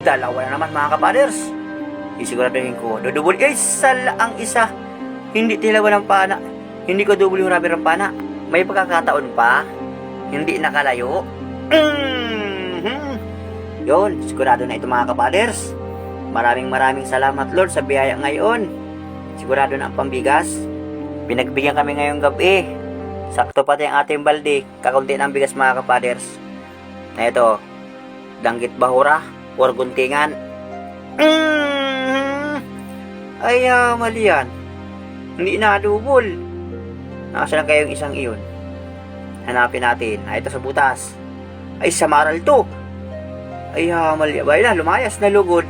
Dalawa na naman mga kapaders. Isiguraduhin ko. Dudubol. Isa ang isa. Hindi tilawan ng pana. Hindi ko double yung rubber ng pana. May pagkakataon pa. Hindi nakalayo. Yun. Sigurado na ito mga kapaders. Maraming salamat Lord sa biyaya ngayon. Sigurado na ang pambigas. Pinagbigyan kami ngayong gabi. Sakto pati ang ating balde. Kakunti ng bigas mga kapaders. Na ito. Danggit bahura. Or guntingan. Ay, mali yan. Hindi nadubol. Nasaan kayong isang iyon? Hanapin natin. Ay, ito sa butas. Ay, samaral to. Ay, mali. Bay na, lumayas na lugod.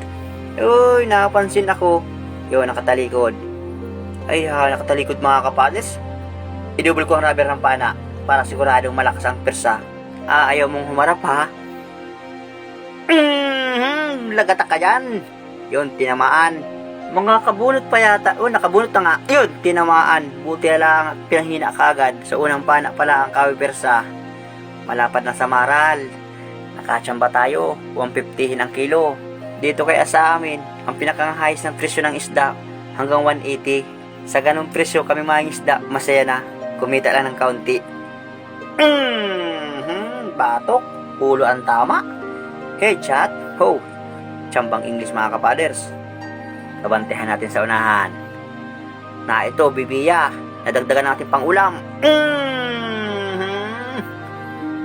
Uy, napansin ako. Yun, nakatalikod. Ay, nakatalikod mga kapaders. I-double ko ang rubber ng pana para siguradong malakas ang persa. Ayaw mong humarap ha? Lagata ka dyan. Yun, tinamaan. Mga kabunot pa yata. Nakabunot na nga. Yun, tinamaan. Buti lang pinahina ka agad. Sa unang pana pala ang kawi persa. Malapad na sa maral. Nakatsamba tayo. 150 ang kilo. Dito kaya sa amin, ang pinakang-highest ng presyo ng isda hanggang 180. Sa ganung presyo kami mga isda, masaya na. Kumita lang ng kaunti. Batok. Ulo ang tama. Hey chat. Ho. Tsambang English mga kapaders. Kabantehan natin sa unahan. Na ito, bibiya. Nadagdagan natin pang ulam.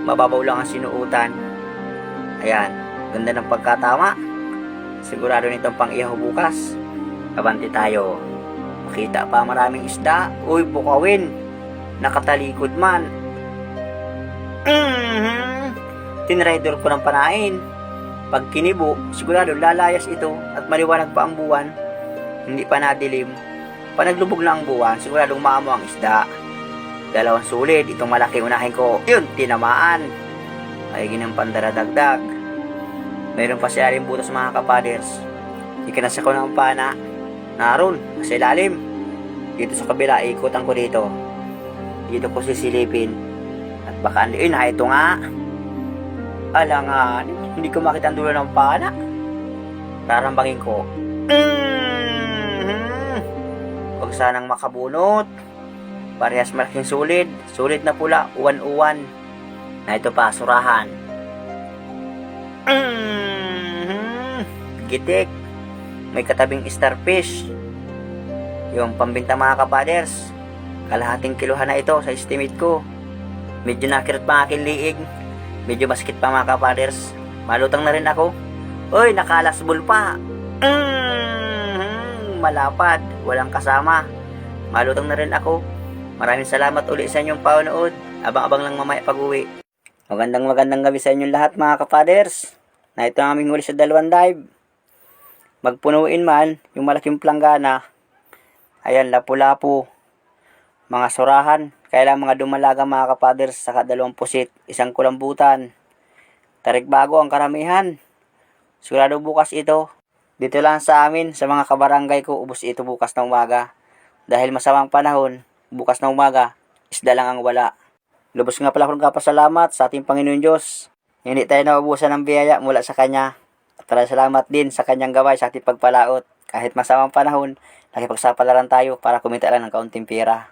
Mababaw lang ang sinuutan. Ayan. Ganda ng pagkatama. Sigurado nitong pang ihaw bukas. Kabante tayo. Makita pa maraming isda. Uy, bukawin. Nakatalikod man. Tinrider ko ng panain. Pag kinibo, sigurado lalayas ito at maliwanag pa ang buwan. Hindi pa nadilim. Pag naglubog na ang buwan, siguradong maamo ang isda. Dalawang sulid, itong malaki unahin ko. Yun, tinamaan. Ay ginang pandaradagdag. Mayroon pa siya rin butas mga kapaders. Ikinasa ko ng pana. Naroon, sa ilalim. Dito sa kabila, ikutan ko dito. Dito ko sisilipin. At baka ito nga. Alangan, hindi ko makita ang dulo ng pana. Tarambangin ko. Huwag sanang makabunot. Parehas malaking sulid. Sulid na pula, uwan-uwan. Na ito pa, surahan. Gitik. May katabing starfish. Yung pambinta mga kapaders. Kalahating kiluhan na ito sa estimate ko. Medyo nakirot pa aking liig. Medyo maskit pa mga kapaders. Malutang na rin ako. Uy, nakalasbol pa. Malapad. Walang kasama. Malutang na rin ako. Maraming salamat uli sa inyong paunood. Abang-abang lang mamaya pag-uwi. Magandang gabi sa inyong lahat mga kapaders. Na ito ang aming huli sa dalawang dive. Magpunuin man yung malaking planggana. Ayan, lapu-lapu. Mga surahan. Kailang mga dumalaga mga kapaders sa dalawang pusit. Isang kulambutan. Tarik bago ang karamihan. Sigurado bukas ito. Dito lang sa amin, sa mga kabarangay ko, ubos ito bukas ng umaga. Dahil masamang panahon, bukas ng umaga, isda lang ang wala. Lubos nga pala akong kapasalamat sa ating Panginoon Diyos. Hindi tayo naubusan ng biyaya mula sa Kanya. At salamat din sa Kanyang gaway sa ating pagpalaot. Kahit masamang panahon, nakipagsapalaran tayo para kumita lang ng kaunting pera.